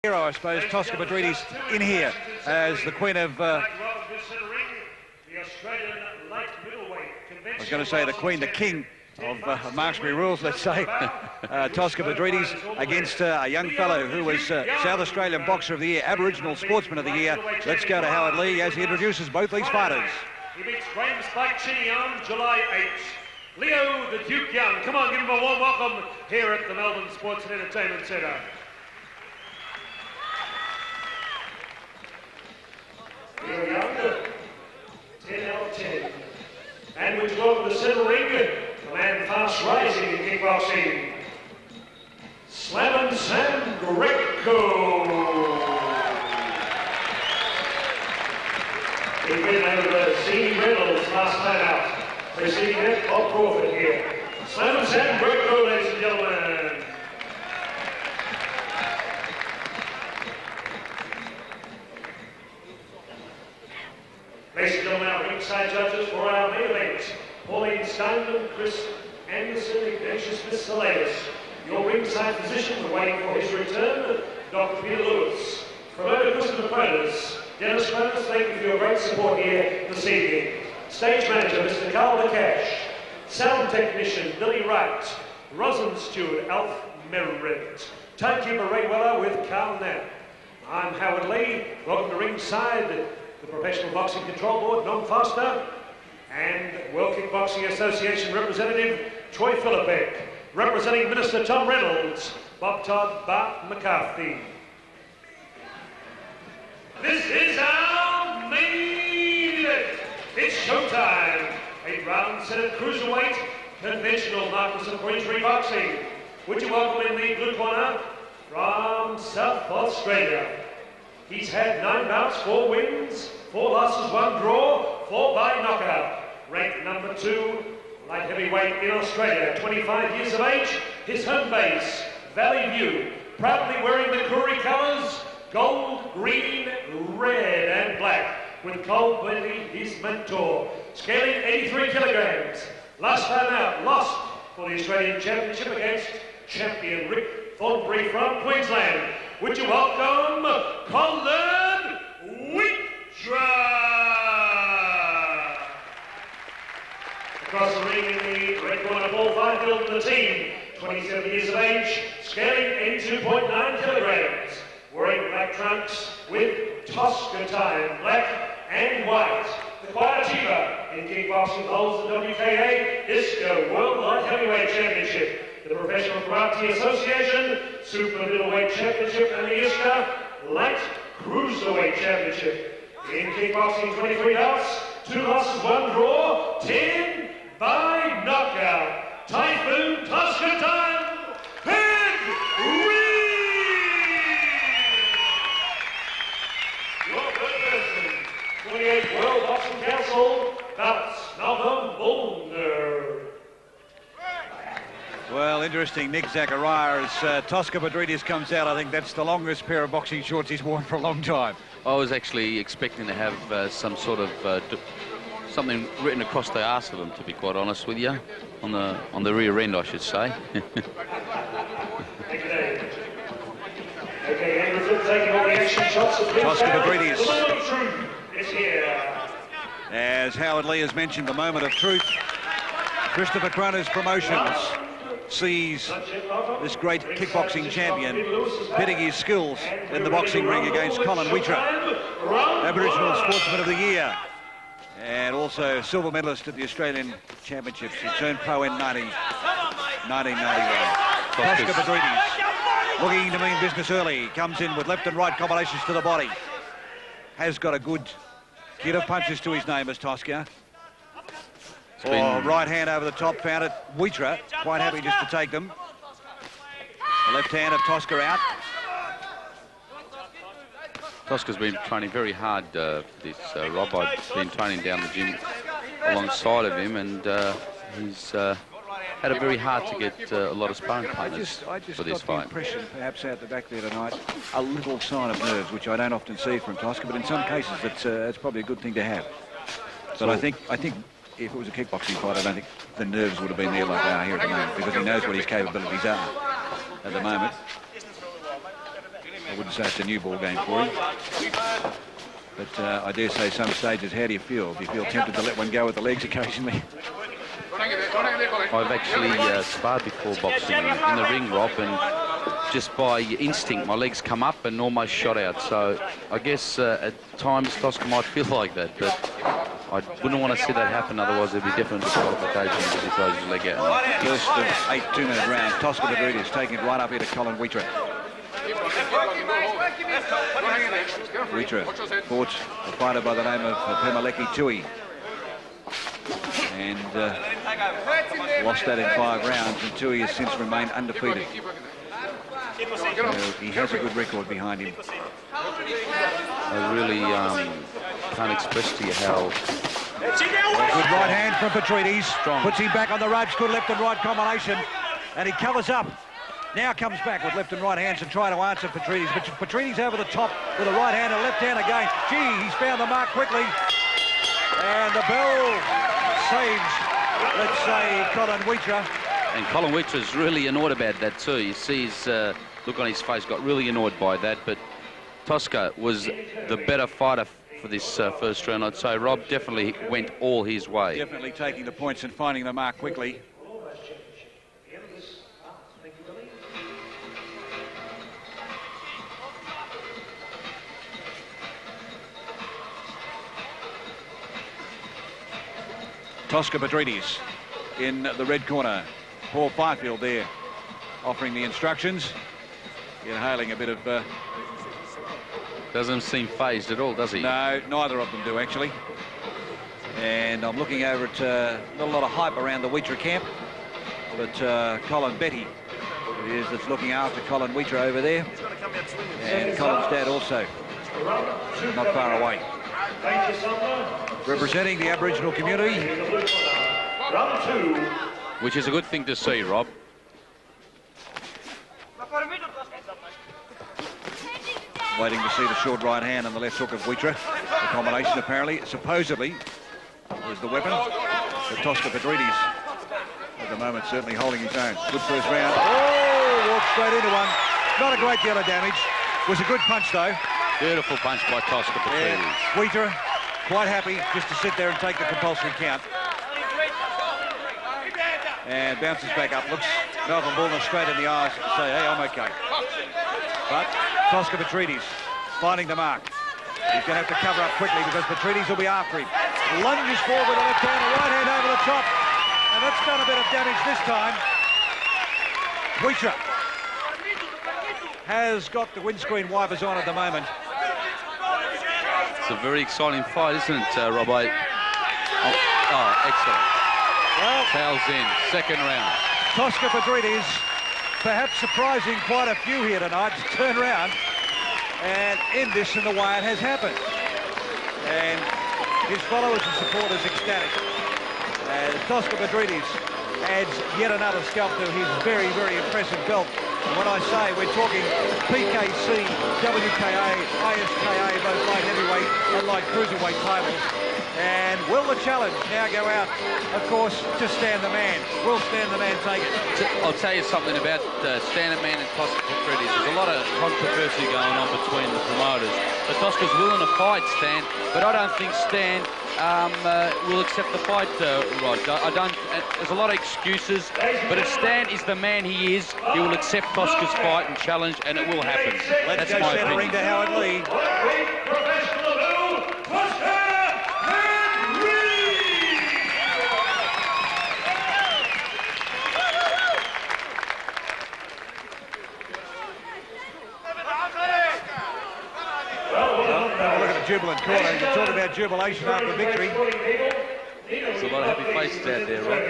hero, I suppose, Tosca Petridis, in here as the queen of, I was going to say the queen, the king of Marksbury rules, let's say. Tosca Petridis against a young fellow who was South Australian Boxer of the Year, Aboriginal Sportsman of the Year. Let's go to Howard Lee as he introduces both these fighters. He beats Graham Spike Chinny on July 8th. Leo the Duke Young. Come on, give him a warm welcome here at the Melbourne Sports and Entertainment Centre. Leo Young, 10 out of 10. And we welcome the centre ring, the man fast rising in kickboxing, Slam Sam Greco. He win over Z. Reynolds last night out. Preceding that, Bob Crawford here. Slam Sam Greco, ladies and gentlemen. Ladies and gentlemen, our ringside judges for our main event, Pauline Steinman, Chris Anderson, Ignatius Smith-Salatis. Your ringside physician, waiting for his return, Dr. Peter Lewis. Promoter Christopher Prentice. Dennis Prentice, thank you for your great support here this evening. Stage manager, Mr. Carl DeCash. Sound technician, Billy Wright. Rosin steward, Alf Merritt. Timekeeper, Ray Weller with Carl Knapp. I'm Howard Lee. Welcome to ringside, the Professional Boxing Control Board, Nom Foster, and World Kickboxing Association representative, Troy Philippek. Representing Minister Tom Reynolds, Bob Todd, Bart McCarthy. This is our main event. It's showtime. 8 rounds set at cruiserweight, conventional Marcus and Queensbury boxing. Would you welcome in the blue corner from South Australia. He's had 9 bouts, 4 wins, 4 losses, 1 draw, 4 by knockout. Ranked number 2, light heavyweight in Australia, 25 years of age. His home base, Valley View, proudly wearing the Koori colours, gold, green, red and black, with Cole Bentley, his mentor. Scaling 83 kilograms. Last time out, lost for the Australian Championship against champion Rick Thornbury from Queensland. Would you welcome Colin Weetra? Across the ring in the red corner, Paul Fifield and the team, 27 years of age, scaling 82.9 kilograms, wearing black trunks with Tosca tie, black and white. The quiet achiever in kickboxing holds the WKA ISCO World Light Heavyweight Championship, the Professional Karate Association Super Middleweight Championship, and the ISCA Light Cruiserweight Championship. In kickboxing, 23 bouts, 2 losses, 1 draw, 10 by knockout. Typhoon Tosca time, Henry! Your third person, 28th World Boxing Council, bouts, Malcolm Mulder. Well, interesting, Nick Zachariah, as Tosca Petridis comes out. I think that's the longest pair of boxing shorts he's worn for a long time. I was actually expecting to have some sort of something written across the arse of them, to be quite honest with you, on the rear end, I should say. Okay, Anderson taking all the action shots. Tosca Petridis. The moment of truth is here. As Howard Lee has mentioned, the moment of truth. Christopher Croner's Promotions sees this great kickboxing champion pitting his skills in the boxing ring against Colin Weetra, Aboriginal Sportsman of the Year, and also silver medalist at the Australian Championships. He turned pro in 1991. Tosca Petridis, looking to mean business early, comes in with left and right combinations to the body. Has got a good kit of punches to his name as Tosca. Right hand over the top, found it. Weetra, quite happy just to take them. The left hand of Tosca out. Tosca's been training very hard, Rob. I've been training down the gym alongside of him, and he's had it very hard to get a lot of sparring partners for this fight. I just got the impression, perhaps out the back there tonight, a little sign of nerves, which I don't often see from Tosca, but in some cases it's probably a good thing to have. But I think if it was a kickboxing fight, I don't think the nerves would have been there like they are here at the moment, because he knows what his capabilities are at the moment. I wouldn't say it's a new ball game for him. But I dare say some stages, how do you feel? Do you feel tempted to let one go with the legs occasionally? I've actually sparred before boxing in the ring, Rob, and just by instinct, my legs come up and almost shot out. So I guess at times Tosca might feel like that, but I wouldn't want to see that happen. Otherwise, there'd be different disqualifications if he throws his leg out. First of 8 2-minute rounds, Tosca Petridis taking it right up here to Colin Weetra. Weetra fought a fighter by the name of Pemaleki Tui, and lost that in 5 rounds, and Tui has since remained undefeated. So he has a good record behind him. I really can't express to you how... Good right hand from Petridis. Strong. Puts him back on the ropes. Good left and right combination. And he covers up. Now comes back with left and right hands and try to answer Petridis. But Petridis over the top with a right hand and left hand again. Gee, he's found the mark quickly. And the bell saves, let's say, Colin Weetra. And Colin Weetra's really annoyed about that too. You see his look on his face, got really annoyed by that. But Tosca was the better fighter for this first round, I'd say. Rob definitely went all his way. Definitely taking the points and finding the mark quickly. Tosca Petridis in the red corner. Paul Fifield there offering the instructions. Inhaling a bit of... Doesn't seem phased at all, does he? No, neither of them do, actually. And I'm looking over at not a lot of hype around the Weetra camp, but Colin Betty it is that's looking after Colin Weetra over there. And Colin's dad also, not far away. Representing the Aboriginal community. Round 2. Which is a good thing to see, Rob. Waiting to see the short right hand and the left hook of Weetra. The combination apparently, supposedly, is the weapon for Tosca Petridis. At the moment, certainly holding his own. Good first round. Oh, walked straight into one. Not a great deal of damage. Was a good punch, though. Beautiful punch by Tosca Petridis. Weetra, quite happy just to sit there and take the compulsory count. And bounces back up. Looks Malcolm Bullner straight in the eyes and say, hey, I'm okay. But Tosca Petridis finding the mark. He's going to have to cover up quickly because Petridis will be after him. Lunges forward with a left hand, a right hand over the top. And that's done a bit of damage this time. Weetra has got the windscreen wipers on at the moment. It's a very exciting fight, isn't it, Rob? Oh, excellent. Well, Tails in, second round. Tosca Petridis, perhaps surprising quite a few here tonight, to turn around and end this in the way it has happened. And his followers and supporters ecstatic as Tosca Petridis adds yet another scalp to his very, very impressive belt. And when I say we're talking PKC, WKA, ISKA, both light heavyweight and light cruiserweight titles. And will the challenge now go out, of course, to Stan the Man? Will Stan the Man take it? I'll tell you something about Stan the Man and Tosca Petridis. There's a lot of controversy going on between the promoters. But Tosca's willing to fight Stan, but I don't think Stan will accept the fight, Rod. I don't. There's a lot of excuses, but if Stan is the man he is, he will accept Tosca's fight and challenge, and it will happen. Let's That's go my centering opinion. to Howard Lee. Look at the jubilant corner. You can talk about jubilation after victory. There's a lot of happy faces out there, Rob.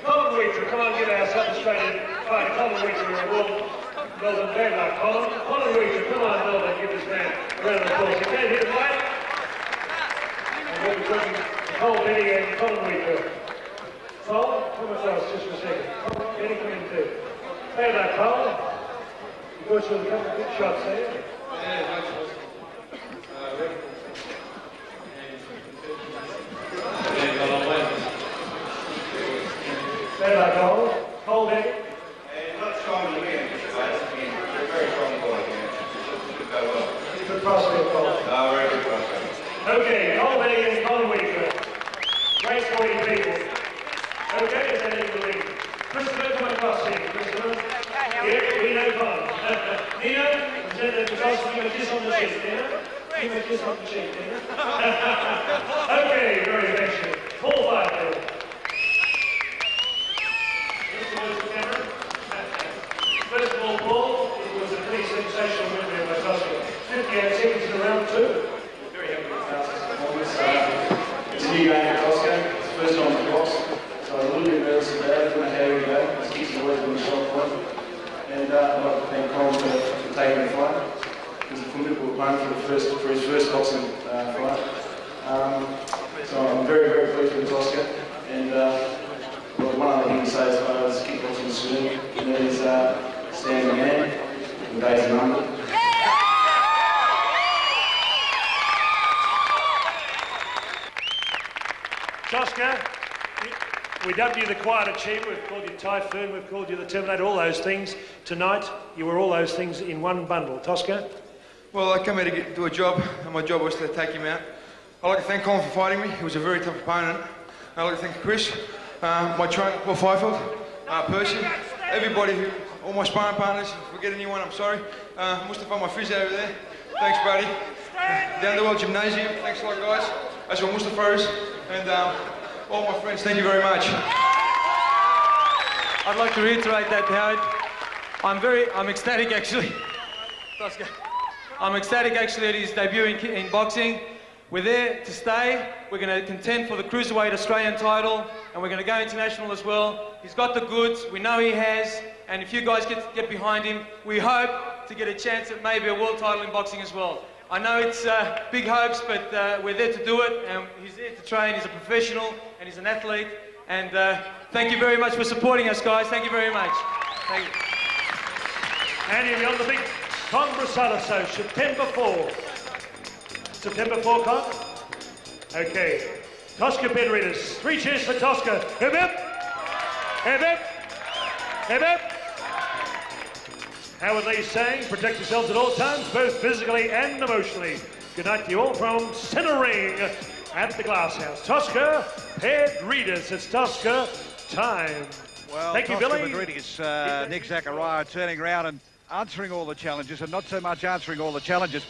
Colin Weetra, come on, get ourselves straight. Fine, Colin Weetra, you're a wolf. Melbourne bad luck, Colin. Colin Weetra, come on, Melbourne, give this man a round of applause. You can't hit him right. And we'll be talking to Cole Benny and Colin Weetra. Cole, come with us just for a second. Benny, come in too. Bad luck, Cole. You got you with a couple of good shots there. Bad luck, Cole. Cole Benny. Not strong again, very strong ball again. Okay, Colin and Colin Weetra. Great sporting people. Okay, is that in the ring? Christopher, come across here. Christopher. Here, Nino, Colin. Nino, give a kiss on the cheek, Nino. Give a kiss on the cheek, Nino. Okay, very affectionate. Paul Fifield. First of all, Paul, it was a pretty sensational win there by Tosca. 58 seconds in round 2. Very happy with the performance. It's a new game for Tosca. It's the first time in the box, so I was a little bit nervous about it. I didn't know how we go. His kicks have always been a shot point. And I'd like to thank Colin for taking the fight. He was a formidable opponent for his first boxing fight. So I'm very, very pleased with Tosca. And well, one other thing to say as far as kickboxing is concerned, and that is standing man with days and number. Tosca, we dubbed you the quiet achiever, we've called you Typhoon, we've called you the Terminator, all those things. Tonight, you were all those things in one bundle. Tosca? Well, I come here to do a job, and my job was to take him out. I'd like to thank Colin for fighting me. He was a very tough opponent. I'd like to thank Chris, my trainer, Paul Fifield, Percy, everybody, all my sparring partners. If I forget anyone, I'm sorry. Mustafa, my physio over there. Thanks, buddy. Down the World Gymnasium. Thanks a lot, guys. That's what Mustafa is. And all my friends, thank you very much. I'd like to reiterate that, Howard. I'm ecstatic actually. Tosca. I'm ecstatic actually at his debut in boxing. We're there to stay. We're going to contend for the Cruiserweight Australian title, and we're going to go international as well. He's got the goods. We know he has. And if you guys get behind him, we hope to get a chance at maybe a world title in boxing as well. I know it's big hopes, but we're there to do it, and he's there to train. He's a professional, and he's an athlete. And thank you very much for supporting us, guys. Thank you very much. Thank you. And he'll be on the big Congressala show, September 4. September 4, Con? Okay. Tosca Petridis. 3 cheers for Tosca. Hip hip! Hip hip! Hip hip! Howard Lee's saying, protect yourselves at all times, both physically and emotionally. Good night to you all from Centre Ring at the Glass House. Tosca Petridis. It's Tosca time. Well, thank you, Tosca Billy. Petridis, Nick Zachariah turning around and answering all the challenges, and not so much answering all the challenges,